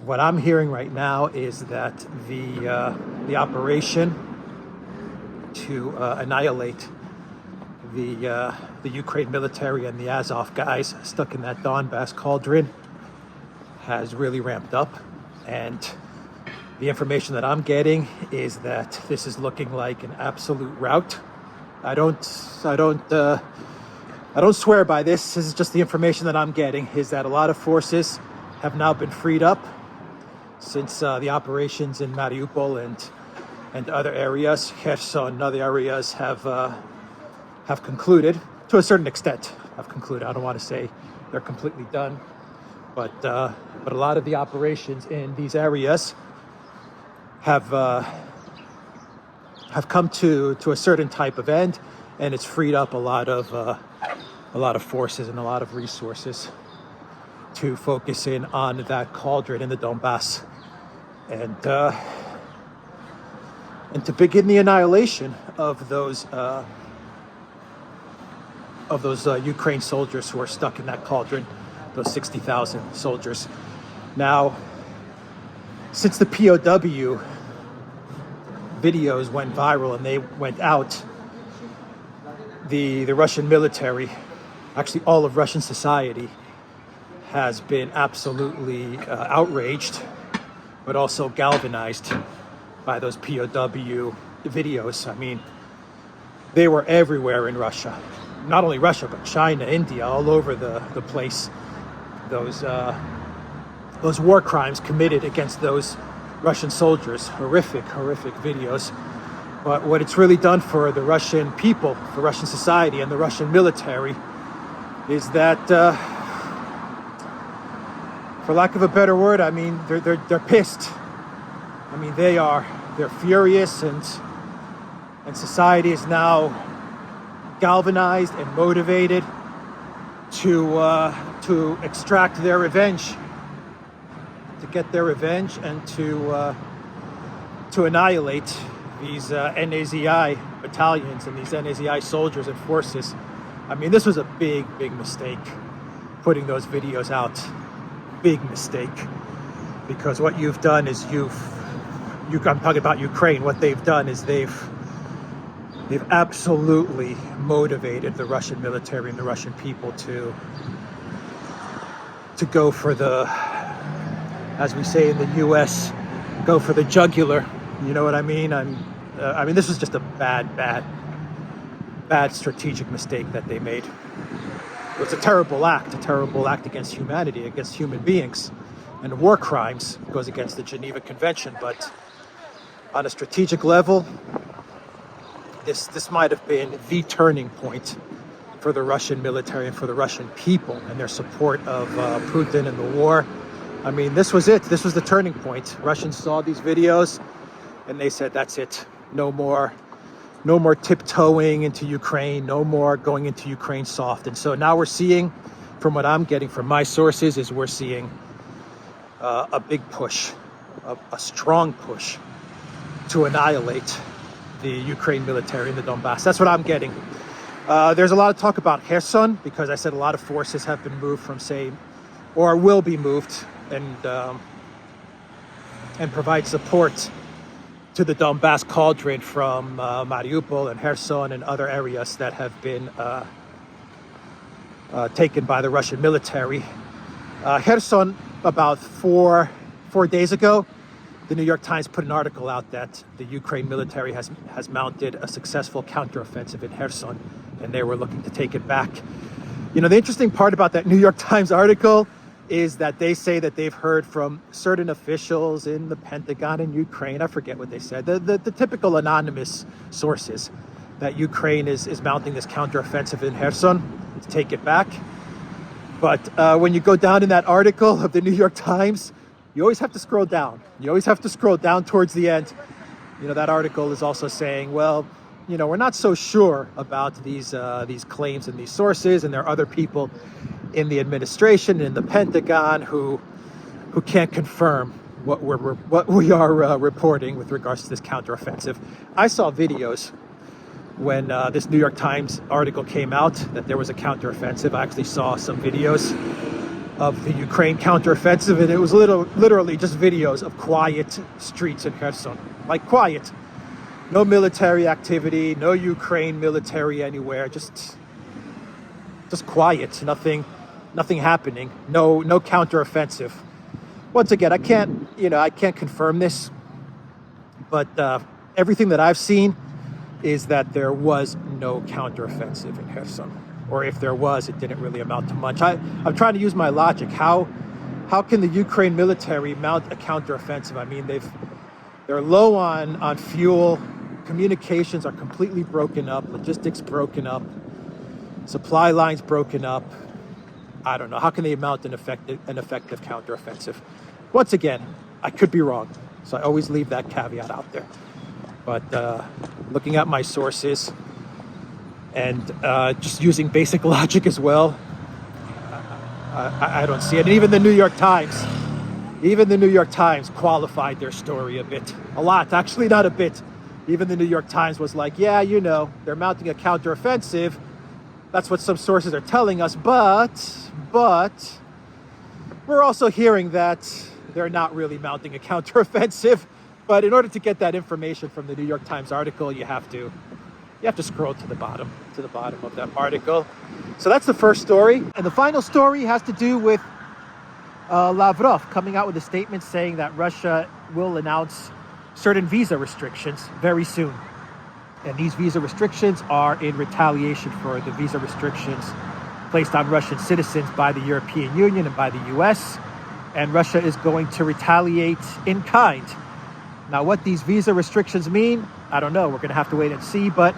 what I'm hearing right now is that the operation to annihilate the Ukraine military and the Azov guys stuck in that Donbass cauldron has really ramped up, and the information that I'm getting is that this is looking like an absolute rout. I don't swear by this. This is just the information that I'm getting, is that a lot of forces have now been freed up since the operations in Mariupol and other areas, Kherson and other areas have concluded to a certain extent. Have concluded. I don't want to say they're completely done, but a lot of the operations in these areas have come to a certain type of end, and it's freed up a lot of forces and a lot of resources to focus in on that cauldron in the Donbass, and to begin the annihilation of those Ukraine soldiers who are stuck in that cauldron, those 60,000 soldiers. Now, since the POW videos went viral and they went out, the Russian military, actually all of Russian society, has been absolutely outraged, but also galvanized by those POW videos. I mean, they were everywhere in Russia. Not only Russia, but China, India, all over the place. Those war crimes committed against those Russian soldiers, horrific videos. But what it's really done for the Russian people, for Russian society and the Russian military, is that, for lack of a better word, I mean, they're pissed. I mean, they're furious, and society is now galvanized and motivated to extract their revenge, to get their revenge, and to annihilate these NAZI battalions and these NAZI soldiers and forces. I mean, this was a big mistake, putting those videos out. Big mistake, because what you've done is I'm talking about Ukraine. What they've done is they've absolutely motivated the Russian military and the Russian people to go for the, as we say in the U.S., go for the jugular. You know what I mean? I mean, this was just a bad strategic mistake that they made. It was a terrible act against humanity, against human beings, and war crimes. It goes against the Geneva Convention. But on a strategic level, this might have been the turning point for the Russian military and for the Russian people and their support of Putin and the war. I mean, this was it. This was the turning point. Russians saw these videos and they said, that's it. No more tiptoeing into Ukraine, no more going into Ukraine soft. And so now we're seeing, from what I'm getting from my sources, is we're seeing a big push, a strong push to annihilate the Ukraine military in the Donbass. That's what I'm getting. There's a lot of talk about Kherson, because I said a lot of forces have been moved from, say, or will be moved, and provide support to the Donbass cauldron from Mariupol and Kherson and other areas that have been taken by the Russian military. Kherson, about four days ago, the New York Times put an article out that the Ukraine military has mounted a successful counteroffensive in Kherson, and they were looking to take it back. You know, the interesting part about that New York Times article is that they say that they've heard from certain officials in the Pentagon in Ukraine, I forget what they said, the typical anonymous sources, that Ukraine is mounting this counteroffensive in Kherson to take it back. But when you go down in that article of the New York Times, you always have to scroll down. You always have to scroll down towards the end. You know, that article is also saying, well, you know, we're not so sure about these claims and these sources, and there are other people in the administration, in the Pentagon, who can't confirm what we are reporting with regards to this counteroffensive. I saw videos when this New York Times article came out that there was a counteroffensive. I actually saw some videos of the Ukraine counteroffensive, and it was literally just videos of quiet streets in Kherson, like quiet, no military activity, no Ukraine military anywhere, just quiet, nothing happening, no counteroffensive. Once again, I can't confirm this, but everything that I've seen is that there was no counteroffensive in Kherson. Or if there was, it didn't really amount to much. I'm trying to use my logic. How can the Ukraine military mount a counteroffensive? I mean, they're low on fuel, communications are completely broken up, logistics broken up, supply lines broken up. I don't know. How can they mount an effective counteroffensive? Once again, I could be wrong, so I always leave that caveat out there. But looking at my sources, and just using basic logic as well, I don't see it. And even the New York Times qualified their story a lot, actually not a bit. Even the New York Times was like, yeah, they're mounting a counteroffensive. That's what some sources are telling us, but we're also hearing that they're not really mounting a counteroffensive. But in order to get that information from the New York Times article, you have to scroll to the bottom of that article. So that's the first story. And the final story has to do with Lavrov coming out with a statement saying that Russia will announce certain visa restrictions very soon. And these visa restrictions are in retaliation for the visa restrictions placed on Russian citizens by the European Union and by the US. And Russia is going to retaliate in kind. Now, what these visa restrictions mean, I don't know. We're going to have to wait and see. But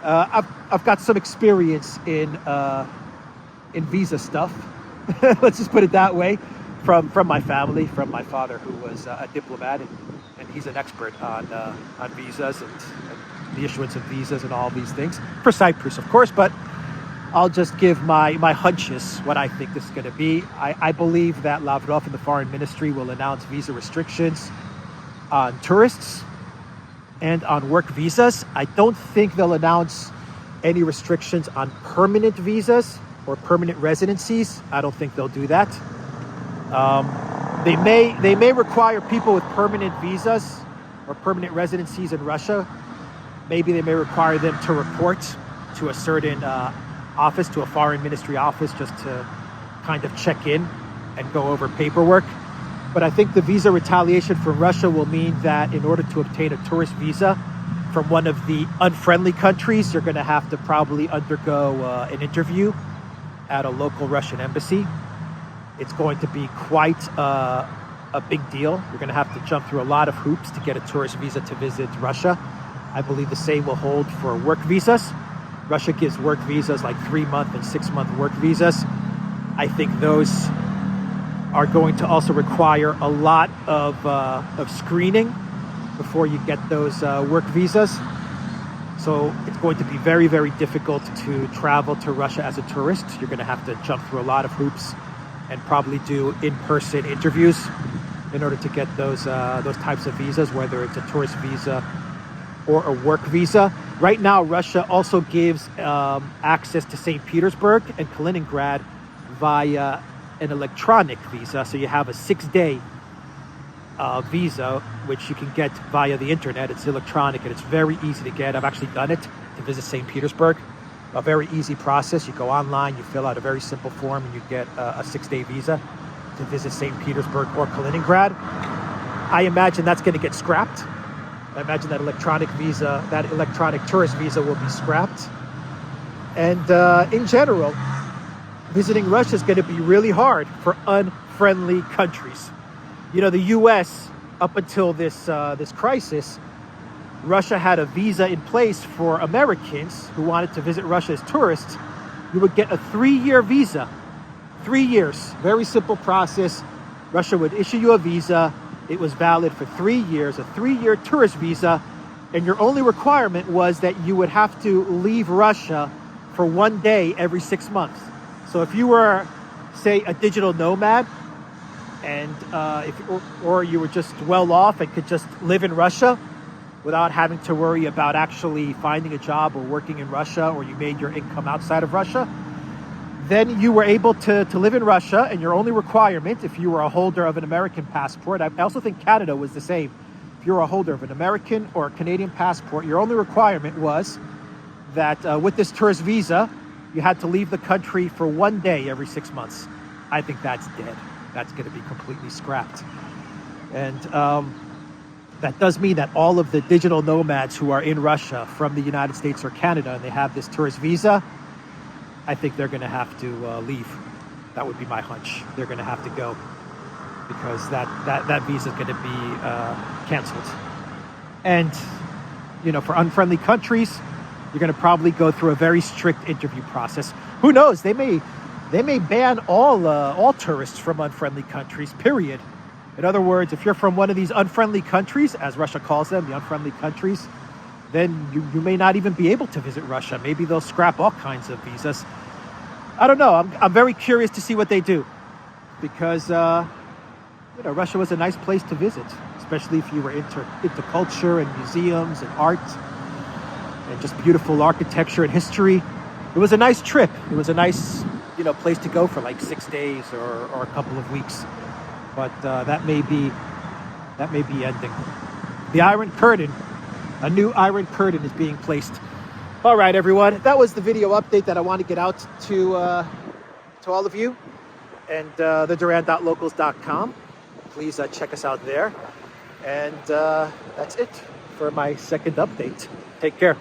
I've got some experience in visa stuff. Let's just put it that way. From my family, from my father, who was a diplomat, and he's an expert on visas and the issuance of visas and all these things for Cyprus, of course. But I'll just give my hunches what I think this is going to be. I believe that Lavrov and the foreign ministry will announce visa restrictions on tourists and on work visas. I don't think they'll announce any restrictions on permanent visas or permanent residencies. I don't think they'll do that. They may require people with permanent visas or permanent residencies in Russia. Maybe they may require them to report to a certain office, to a foreign ministry office, just to kind of check in and go over paperwork. But I think the visa retaliation from Russia will mean that in order to obtain a tourist visa from one of the unfriendly countries, you're going to have to probably undergo an interview at a local Russian embassy. It's going to be quite a big deal. You're going to have to jump through a lot of hoops to get a tourist visa to visit Russia. I believe the same will hold for work visas. Russia gives work visas, like 3-month and 6-month work visas. I think those are going to also require a lot of screening before you get those work visas. So it's going to be very, very difficult to travel to Russia as a tourist. You're going to have to jump through a lot of hoops and probably do in-person interviews in order to get those types of visas, whether it's a tourist visa or a work visa. Right now, Russia also gives access to St. Petersburg and Kaliningrad via an electronic visa. So you have a 6-day visa, which you can get via the internet. It's electronic and it's very easy to get. I've actually done it to visit St. Petersburg. A very easy process. You go online, you fill out a very simple form, and you get a 6-day visa to visit St. Petersburg or Kaliningrad. I imagine that's going to get scrapped. I imagine that electronic tourist visa will be scrapped. And in general, visiting Russia is going to be really hard for unfriendly countries. You know, the U.S., up until this crisis, Russia had a visa in place for Americans who wanted to visit Russia as tourists. You would get a 3-year visa. 3 years. Very simple process. Russia would issue you a visa. It was valid for 3 years, a 3-year tourist visa. And your only requirement was that you would have to leave Russia for 1 day every 6 months. So if you were, say, a digital nomad, and or you were just well off and could just live in Russia without having to worry about actually finding a job or working in Russia, or you made your income outside of Russia, then you were able to live in Russia, and your only requirement, if you were a holder of an American passport, I also think Canada was the same. If you were a holder of an American or a Canadian passport, your only requirement was that with this tourist visa, you had to leave the country for 1 day every 6 months. I think that's dead. That's going to be completely scrapped. And that does mean that all of the digital nomads who are in Russia from the United States or Canada, and they have this tourist visa, I think they're going to have to leave. That would be my hunch. They're going to have to go, because that visa is going to be canceled. And, you know, for unfriendly countries, you're going to probably go through a very strict interview process. Who knows? They may ban all tourists from unfriendly countries, period. In other words, if you're from one of these unfriendly countries, as Russia calls them, the unfriendly countries, then you may not even be able to visit Russia. Maybe they'll scrap all kinds of visas. I don't know. I'm very curious to see what they do, because you know, Russia was a nice place to visit, especially if you were into culture and museums and art and just beautiful architecture and history. It was a nice trip. It was a nice, you know, place to go for like 6 days or a couple of weeks. But that may be ending. The Iron Curtain, a new Iron Curtain is being placed. All right, everyone, that was the video update that I want to get out to all of you. And the Duran.locals.com. Please check us out there. And that's it for my second update. Take care.